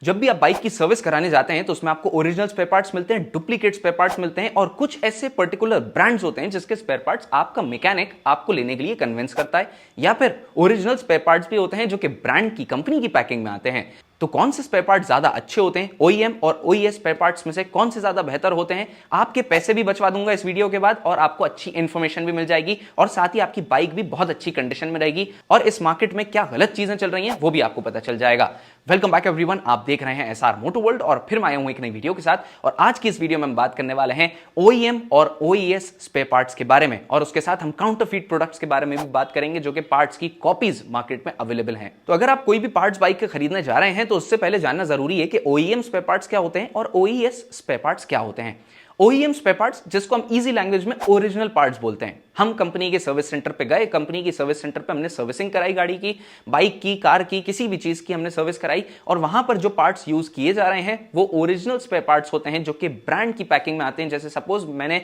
जब भी आप बाइक की सर्विस कराने जाते हैं तो उसमें आपको ओरिजिनल स्पेयर पार्ट्स मिलते हैं, डुप्लीकेट स्पेयर पार्ट्स मिलते हैं और कुछ ऐसे पर्टिकुलर ब्रांड्स होते हैं जिसके स्पेयर पार्ट्स आपका मैकेनिक आपको लेने के लिए कन्विंस करता है, या फिर ओरिजिनल स्पेयर पार्ट्स भी होते हैं जो कि ब्रांड की कंपनी की पैकिंग में आते हैं। तो कौन से स्पेयर पार्ट्स ज्यादा अच्छे होते हैं, ओईएम और ओईएस स्पेयर पार्ट्स में से कौन से ज्यादा बेहतर होते हैं, आपके पैसे भी बचवा दूंगा इस वीडियो के बाद और आपको अच्छी इंफॉर्मेशन भी मिल जाएगी और साथ ही आपकी बाइक भी बहुत अच्छी कंडीशन में रहेगी और इस मार्केट में क्या गलत चीजें चल रही हैं वो भी आपको पता चल जाएगा। वेलकम बैक एवरीवन, आप देख रहे हैं एसआर मोटो वर्ल्ड और फिर मैं आया हूं एक नई वीडियो के साथ। और आज की इस वीडियो में हम बात करने वाले हैं ओईएम और ओईएस स्पेयर पार्ट्स के बारे में और उसके साथ हम काउंटरफीट प्रोडक्ट्स के बारे में भी बात करेंगे जो कि पार्ट्स की कॉपीज मार्केट में अवेलेबल हैं। तो अगर आप कोई भी पार्ट्स बाइक के खरीदने जा रहे हैं तो उससे पहले जानना जरूरी है कि ओईएम स्पेयर पार्ट्स क्या होते हैं और ओईएस स्पेयर पार्ट्स क्या होते हैं। ओईएम स्पेयर पार्ट्स, जिसको हम इजी लैंग्वेज में ओरिजिनल पार्ट्स बोलते हैं, हम कंपनी के सर्विस सेंटर पे गए, कंपनी की सर्विस सेंटर पे हमने सर्विसिंग कराई, गाड़ी की, बाइक की, कार की, किसी भी चीज की हमने सर्विस कराई और वहां पर जो पार्ट्स यूज किए जा रहे हैं वो ओरिजिनल स्पेयर पार्ट्स होते हैं जो कि ब्रांड की पैकिंग में आते हैं। जैसे सपोज मैंने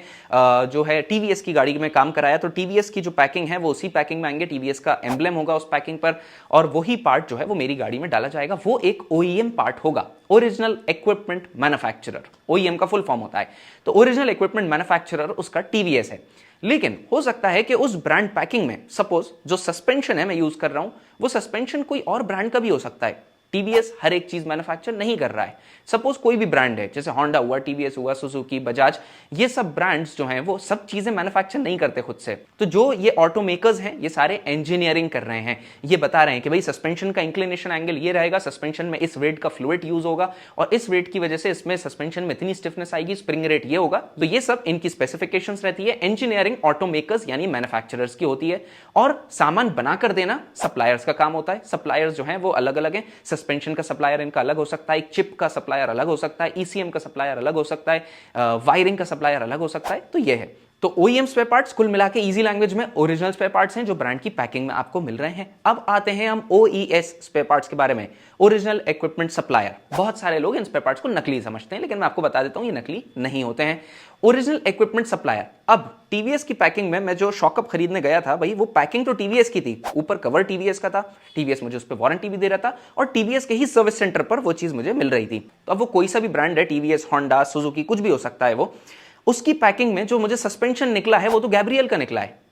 जो है टीवीएस की गाड़ी में काम कराया तो टीवीएस की जो पैकिंग है वो उसी पैकिंग में आएंगे, टीवीएस का एम्ब्लेम होगा उस पैकिंग पर और वही पार्ट जो है वो मेरी गाड़ी में डाला जाएगा, वो एक ओईएम पार्ट होगा, ओरिजिनल इक्विपमेंट मैन्युफैक्चरर। ओईएम का फुल फॉर्म होता है। तो ओरिजिनल इक्विपमेंट मैन्युफैक्चरर उसका टीवीएस है। लेकिन हो सकता है कि उस ब्रांड पैकिंग में सपोज जो सस्पेंशन है मैं यूज कर रहा हूं वो सस्पेंशन कोई और ब्रांड का भी हो सकता है। टीवीएस हर एक चीज मैन्युफैक्चर नहीं कर रहा है। सपोज कोई भी ब्रांड है, जैसे होंडा हुआ, टीवीएस हुआ, सुजुकी, बजाज, ये सब ब्रांड्स जो हैं वो सब चीजें मैन्युफैक्चर नहीं करते खुद से। तो जो ये ऑटो मेकर्स हैं ये सारे इंजीनियरिंग कर रहे हैं, ये बता रहे हैं कि भाई सस्पेंशन का इंक्लिनेशन एंगल ये रहेगा, सस्पेंशन में इस वेट का फ्लूइड यूज होगा और इस वेट की वजह से इसमें सस्पेंशन में इतनी स्टिफनेस आएगी, स्प्रिंग रेट ये होगा। तो ये सब इनकी स्पेसिफिकेशंस रहती है, इंजीनियरिंग ऑटो मेकर्स यानी मैन्युफैक्चरर्स की होती है और सामान बनाकर देना सप्लायर्स का काम होता है। सप्लायर्स जो हैं वो अलग अलग हैं, सस्पेंशन का सप्लायर इनका अलग हो सकता है, चिप का सप्लायर अलग हो सकता है, ईसीएम का सप्लायर अलग हो सकता है, वायरिंग का सप्लायर अलग हो सकता है। तो ये है। तो ओईएम स्पेयर पार्ट्स कुल मिला के इजी लैंग्वेज में ओरिजिनल स्पेयर पार्ट्स हैं जो ब्रांड की पैकिंग में आपको मिल रहे हैं। अब आते हैं हम ओईएस स्पेयर पार्ट्स के बारे में, ओरिजिनल इक्विपमेंट सप्लायर। बहुत सारे लोग इन स्पेयर पार्ट्स को नकली समझते हैं लेकिन मैं आपको बता देता हूं ये नकली नहीं होते हैं। ओरिजिनल इक्विपमेंट सप्लायर, अब टीवीएस की पैकिंग में मैं जो शॉकअप खरीदने गया था भाई वो पैकिंग तो टीवीएस की थी, ऊपर कवर टीवीएस का था, टीवीएस मुझे उस पर वारंटी भी दे रहा था और टीवीएस के ही सर्विस सेंटर पर वो चीज मुझे मिल रही थी। तो अब वो कोई सा भी ब्रांड है, टीवीएस, होंडा, सुजुकी, कुछ भी हो सकता है, वो उसकी पैकिंग में जो मुझे सस्पेंशन निकला है वो तो गैब्रियल का निकला है।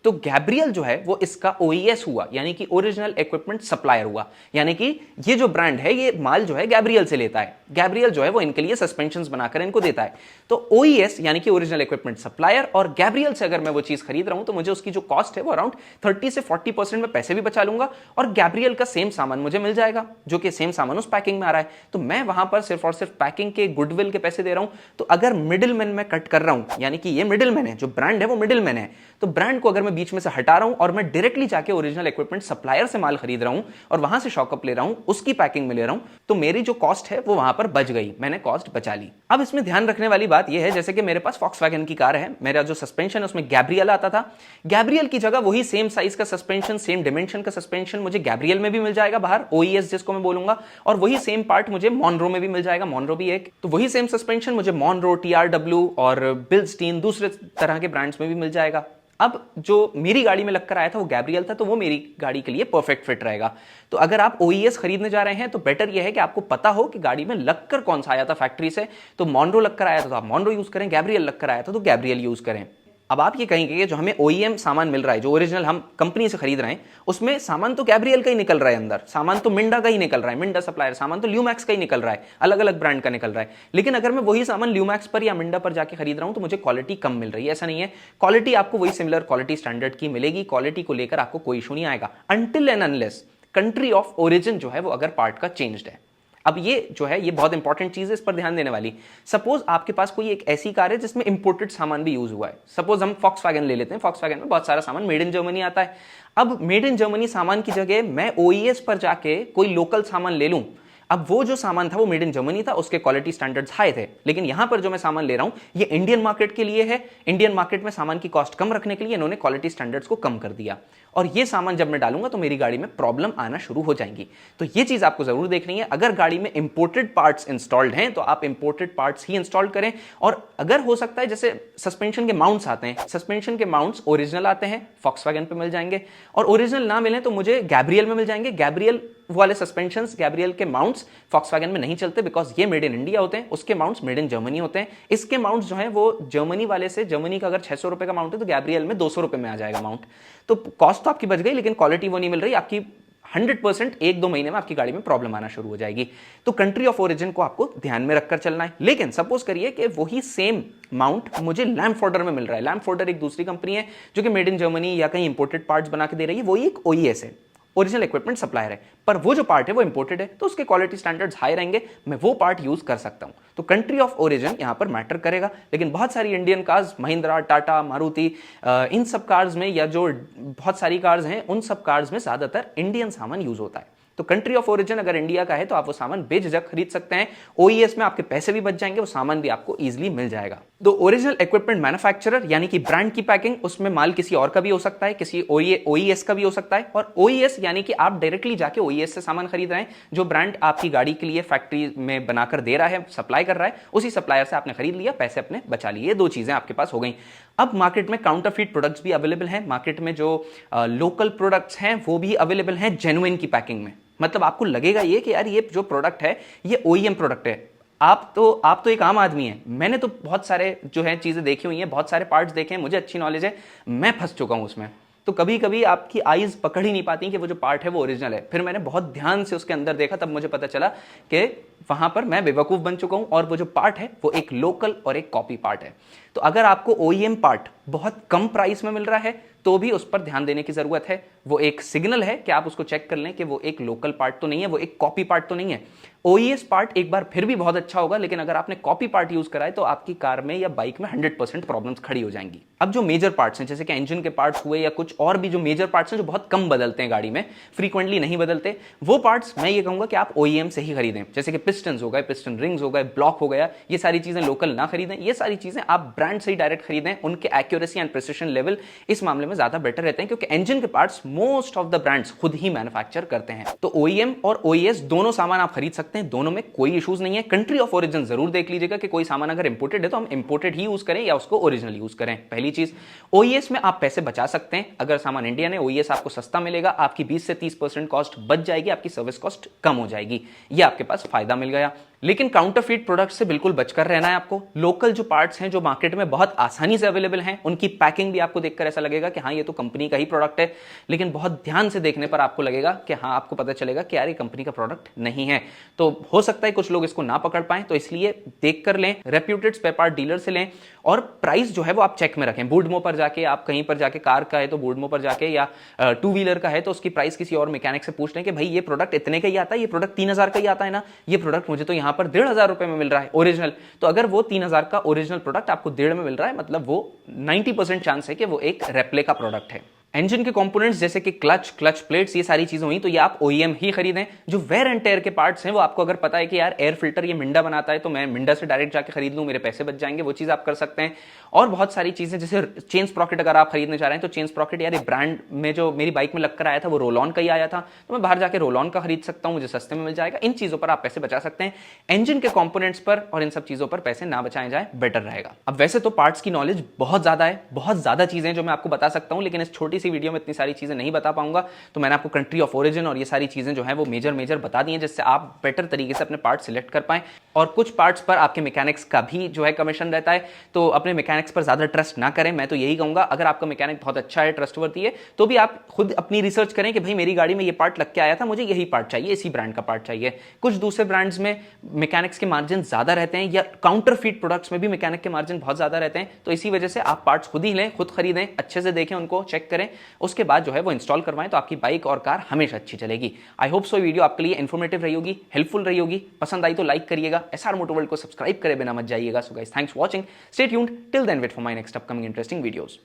तो गैब्रियल जो है वो इसका ओईएस हुआ, यानी कि ओरिजिनल इक्विपमेंट सप्लायर हुआ, यानी कि ये जो ब्रांड है ये माल जो है गैब्रियल से लेता है, गैब्रियल जो है वो इनके लिए सस्पेंशंस बनाकर इनको देता है। तो ओईएस यानी कि ओरिजिनल इक्विपमेंट सप्लायर और गैब्रियल से अगर मैं वो चीज खरीद रहा हूं तो मुझे उसकी जो कॉस्ट है वो अराउंड 30 से 40% में पैसे भी बचा लूंगा और गैब्रियल का सेम सामान मुझे मिल जाएगा जो कि सेम सामान उस पैकिंग में आ रहा है। तो मैं वहां पर सिर्फ और सिर्फ पैकिंग के, गुडविल के पैसे दे रहा हूं। तो अगर मिडिल मैन मैं कट कर रहा हूं, यानी कि ये मिडिल मैन है, जो ब्रांड है वो मिडिल मैन है, तो ब्रांड को अगर मैं बीच में से हटा रहा हूं और मैं डायरेक्टली जाके ओरिजिनल इक्विपमेंट सप्लायर से माल खरीद रहा हूं और वहां से शॉकअप ले रहा हूं, उसकी पैकिंग में ले रहा हूं, तो मेरी जो कॉस्ट है वो वहां पर बच गई, मैंने कॉस्ट बचा ली। अब इसमें ध्यान रखने वाली बात यह है, जैसे कि मेरे पास फॉक्सवैगन की कार है, मेरा जो सस्पेंशन है उसमें गैब्रियल आता था, गैब्रियल की जगह वही सेम साइज का सस्पेंशन, सेम डिमेंशन का सस्पेंशन मुझे गैब्रियल में भी मिल जाएगा बाहर, ओईएस जिसको मैं बोलूंगा, और वही सेम पार्ट मुझे मॉनरो में भी मिल जाएगा, मॉनरो भी एक, तो वही सेम सस्पेंशन मुझे मॉनरो, टीआरडब्ल्यू और बिल्स्टीन दूसरे तरह के ब्रांड्स में भी मिल जाएगा। अब जो मेरी गाड़ी में लगकर आया था वो गैब्रियल था, तो वो मेरी गाड़ी के लिए परफेक्ट फिट रहेगा। तो अगर आप ओईएस खरीदने जा रहे हैं तो बेटर यह है कि आपको पता हो कि गाड़ी में लगकर कौन सा आया था फैक्ट्री से। तो मॉनरो लगकर आया था तो आप मॉनरो यूज करें, गैब्रियल लगकर आया था तो गैब्रियल यूज करें। अब आप ये कहेंगे कि जो हमें ओईएम सामान मिल रहा है, जो ओरिजिनल हम कंपनी से खरीद रहे हैं, उसमें सामान तो गैब्रियल का ही निकल रहा है, अंदर सामान तो मिंडा का ही निकल रहा है, मिंडा सप्लायर, सामान तो ल्यूमैक्स का ही निकल रहा है, अलग अलग ब्रांड का निकल रहा है। लेकिन अगर मैं वही सामान ल्यूमैक्स पर या मिंडा पर जाके खरीद रहा हूं तो मुझे क्वालिटी कम मिल रही है, ऐसा नहीं है। क्वालिटी आपको वही सिमिलर क्वालिटी स्टैंडर्ड की मिलेगी, क्वालिटी को लेकर आपको कोई इशू नहीं आएगा until and unless country of origin जो है वो अगर पार्ट का चेंज्ड है। अब ये जो है ये बहुत इंपॉर्टेंट चीज है, इस पर ध्यान देने वाली। सपोज आपके पास कोई एक ऐसी कार है जिसमें इंपोर्टेड सामान भी यूज हुआ है, सपोज हम फॉक्सवैगन ले लेते हैं, फॉक्सवैगन में बहुत सारा सामान मेड इन जर्मनी आता है। अब मेड इन जर्मनी सामान की जगह मैं ओईएस पर जाके कोई लोकल सामान ले लूं, अब वो जो सामान था वो मेड इन जर्मनी था, उसके क्वालिटी स्टैंडर्ड्स हाई थे, लेकिन यहां पर जो मैं सामान ले रहा हूं ये इंडियन मार्केट के लिए है, इंडियन मार्केट में सामान की कॉस्ट कम रखने के लिए इन्होंने क्वालिटी स्टैंडर्ड्स को कम कर दिया और ये सामान जब मैं डालूंगा तो मेरी गाड़ी में प्रॉब्लम आना शुरू हो जाएंगी। तो ये चीज आपको जरूर देखनी है। अगर गाड़ी में इंपोर्टेड पार्ट्स इंस्टॉल्ड हैं तो आप इंपोर्टेड पार्ट्स ही इंस्टॉल करें। और अगर हो सकता है, जैसे सस्पेंशन के माउंट्स आते हैं, सस्पेंशन के माउंट्स ओरिजिनल आते हैं, फॉक्सवैगन पे मिल जाएंगे, और ओरिजिनल ना मिले तो मुझे गैब्रियल में मिल जाएंगे। गैब्रियल वाले सस्पेंशंस, गैब्रियल के माउंट्स माउंट्स Volkswagen में नहीं चलते बिकॉज ये मेड इन इंडिया होते हैं, उसके माउंट्स मेड इन जर्मनी होते हैं। इसके माउंट्स जो है वो जर्मनी वाले से, जर्मनी का अगर 600 रुपए का माउंट है तो गैब्रियल में 200 रुपए में आ जाएगा माउंट। तो कॉस्ट तो आपकी बच गई, लेकिन क्वालिटी वो नहीं मिल रही आपकी। 100% 1-2 महीने में आपकी गाड़ी में प्रॉब्लम आना शुरू हो जाएगी। तो कंट्री ऑफ ओरिजिन को आपको ध्यान में रखकर चलना है। लेकिन सपोज करिए कि वही सेम माउंट मुझे लैम्पफोर्डर में मिल रहा है। लैम्पफोर्डर एक दूसरी कंपनी है जो कि मेड इन जर्मनी या कहीं इंपोर्टेड पार्ट्स बना के दे रही है, वही एक OES है, ओरिजिनल इक्विपमेंट सप्लायर है, पर वो जो पार्ट है वो इंपोर्टेड है, तो उसके क्वालिटी स्टैंडर्ड्स हाई रहेंगे, मैं वो पार्ट यूज कर सकता हूं। तो कंट्री ऑफ ओरिजिन यहां पर मैटर करेगा। लेकिन बहुत सारी इंडियन कार्स, महिंद्रा, टाटा, मारुति, इन सब कार्स में, या जो बहुत सारी कार्स हैं उन सब कार्स में ज्यादातर इंडियन सामान यूज होता है। तो कंट्री ऑफ ओरिजिन अगर इंडिया का है तो आप वो सामान बेझिझक खरीद सकते हैं। OES में आपके पैसे भी बच जाएंगे, वो सामान भी आपको इजीली मिल जाएगा। तो ओरिजिनल इक्विपमेंट मैन्युफैक्चरर यानी कि ब्रांड की पैकिंग, उसमें माल किसी और का भी हो सकता है, किसी OES का भी हो सकता है। और OES यानी कि आप डायरेक्टली जाके OES से सामान खरीद रहे हैं, जो ब्रांड आपकी गाड़ी के लिए फैक्ट्री में बनाकर दे रहा है, सप्लाई कर रहा है, उसी सप्लायर से आपने खरीद लिया, पैसे अपने बचा लिए। ये दो चीजें आपके पास हो गई। अब मार्केट में काउंटरफीट प्रोडक्ट्स भी अवेलेबल हैं। मार्केट में जो लोकल प्रोडक्ट्स हैं वो भी अवेलेबल हैं जेन्युइन की पैकिंग में। मतलब आपको लगेगा ये कि यार ये जो प्रोडक्ट है ये OEM प्रोडक्ट है। आप तो एक आम आदमी है, मैंने तो बहुत सारे जो है चीजें देखी हुई हैं, बहुत सारे पार्ट्स देखे हैं, मुझे अच्छी नॉलेज है, मैं फंस चुका हूं उसमें। तो कभी कभी आपकी आईज पकड़ ही नहीं पाती कि वो जो पार्ट है वो ओरिजिनल है। फिर मैंने बहुत ध्यान से उसके अंदर देखा, तब मुझे पता चला कि वहां पर मैं बेवकूफ बन चुका हूं, और वो जो पार्ट है वो एक लोकल और एक कॉपी पार्ट है। तो अगर आपको OEM पार्ट बहुत कम प्राइस में मिल रहा है तो भी उस पर ध्यान देने की जरूरत है। वो एक सिग्नल है कि आप उसको चेक कर लें कि वो एक लोकल पार्ट तो नहीं है, वो एक कॉपी पार्ट तो नहीं है। OES पार्ट एक बार फिर भी बहुत अच्छा होगा, लेकिन अगर आपने कॉपी पार्ट यूज करा है तो आपकी कार में या बाइक में 100% प्रॉब्लम्स खड़ी हो जाएंगी। अब जो मेजर पार्ट्स हैं, जैसे कि इंजन के पार्ट्स हुए या कुछ और भी जो मेजर पार्ट्स हैं जो बहुत कम बदलते हैं गाड़ी में, फ्रीक्वेंटली नहीं बदलते, वो पार्ट्स मैं ये कहूंगा कि आप OEM से ही खरीदें। जैसे कि पिस्टन्स हो गए, पिस्टन रिंग्स हो गए, ब्लॉक हो गया, ये सारी चीजें लोकल ना खरीदें। ये सारी चीजें आप ब्रांड से ही डायरेक्ट खरीदें। उनके एक्यूरेसी एंड प्रिसिशन लेवल इस मामले में ज्यादा बेटर रहते हैं, क्योंकि इंजन के parts most of the brands खुद ही मैन्युफैक्चर करते हैं। तो OEM और OES दोनों सामान आप खरीद सकते हैं, दोनों में कोई इश्यूज नहीं है। कंट्री ऑफ ओरिजिन जरूर देख लीजिएगा कि कोई सामान अगर इंपोर्टेड है तो हम इंपोर्टेड ही यूज करें या उसको ओरिजिनल यूज करें। पहली चीज, OES में आप पैसे बचा सकते हैं। अगर सामान इंडियन है, OES आपको सस्ता मिलेगा, आपकी 20 से 30% कॉस्ट बच जाएगी, आपकी सर्विस कॉस्ट कम हो जाएगी, ये आपके पास फायदा मिल गया। लेकिन काउंटरफीट प्रोडक्ट से बिल्कुल बचकर रहना है आपको। लोकल जो पार्ट्स हैं जो मार्केट में बहुत आसानी से अवेलेबल हैं, उनकी पैकिंग भी आपको देखकर ऐसा लगेगा कि हाँ ये तो कंपनी का ही प्रोडक्ट है, लेकिन बहुत ध्यान से देखने पर आपको लगेगा कि हाँ, आपको पता चलेगा कि यार ये कंपनी का प्रोडक्ट नहीं है। तो हो सकता है कुछ लोग इसको ना पकड़ पाए, तो इसलिए देख कर लें, रेप्यूटेड स्पेयर पार्ट डीलर से लें, और प्राइस जो है वो आप चेक में रखें। बूडमो पर जाके, आप कहीं पर जाके, कार का है तो बूडमो पर जाके, या 2 व्हीलर का है तो उसकी प्राइस किसी और मैकेनिक से पूछ लें कि भाई ये प्रोडक्ट इतने का ही आता है, ये प्रोडक्ट 3000 का ही आता है ना, ये प्रोडक्ट मुझे तो यहां पर 1500 रुपए में मिल रहा है ओरिजिनल। तो अगर वो 3000 का ओरिजिनल प्रोडक्ट आपको 1.5 में मिल रहा है, मतलब वो 90% चांस है कि वो एक रेप्लिका प्रोडक्ट है। इंजन के कंपोनेंट्स जैसे कि क्लच प्लेट्स, ये सारी चीजें हुई, तो ये आप OEM ही खरीदें। जो वेयर एंड टेयर के पार्ट्स हैं वो आपको अगर पता है कि यार एयर फिल्टर ये मिंडा बनाता है तो मैं मिंडा से डायरेक्ट जाके खरीद लूं, मेरे पैसे बच जाएंगे, वो चीज आप कर सकते हैं। और बहुत सारी चीजें, जैसे चेन स्प्रॉकेट अगर आप खरीदने जा रहे हैं तो चेन स्प्रॉकेट, यार ब्रांड में जो मेरी बाइक में लगकर आया था वो रोल ऑन का ही आया था, तो मैं बाहर जाके रोल ऑन का खरीद सकता हूं, मुझे सस्ते में मिल जाएगा। इन चीजों पर आप पैसे बचा सकते हैं। इंजन के कंपोनेंट्स पर और इन सब चीजों पर पैसे ना बचाए जाए, बेटर रहेगा। अब वैसे तो पार्ट्स की नॉलेज बहुत ज्यादा है, बहुत ज्यादा चीजें जो मैं आपको बता सकता हूं, लेकिन इस छोटी सी वीडियो में इतनी सारी चीजें नहीं बता पाऊंगा, तो मैंने आपको कंट्री ऑफ ओरिजिन और ये सारी चीजें जो है वो मेजर बता दी हैं, जिससे आप बेटर तरीके से अपने पार्ट सिलेक्ट कर पाएं। और कुछ पार्ट्स पर आपके मैकेनिक्स का भी जो है कमीशन रहता है, तो अपने मैकेनिक्स पर ज्यादा ट्रस्ट ना करें। मैं तो यही कहूंगा, अगर आपका मैकेनिक बहुत अच्छा है, ट्रस्टवर्दी है, तो भी आप खुद अपनी रिसर्च करें कि भाई मेरी गाड़ी में ये पार्ट लग के आया था, मुझे यही पार्ट चाहिए, इसी ब्रांड का पार्ट चाहिए। कुछ दूसरे ब्रांड्स में मैकेनिक्स के मार्जिन ज्यादा रहते हैं, या काउंटरफीट प्रोडक्ट्स में भी मैकेनिक के मार्जिन बहुत ज्यादा रहते हैं, तो इसी वजह से आप पार्ट्स खुद ही लें, खुद खरीदें, अच्छे से देखें, उनको चेक करें, उसके बाद जो है वो इंस्टॉल करवाएं, तो आपकी बाइक और कार हमेशा अच्छी चलेगी। आई होप सो वीडियो आपके लिए इन्फॉर्मेटिव रही होगी, हेल्पफुल रही होगी। पसंद आई तो लाइक करिएगा, SR मोटो वर्ल्ड को सब्सक्राइब करे बिना मत जाइएगा। So guys, thanks for watching, stay tuned, till then wait for my next upcoming interesting videos.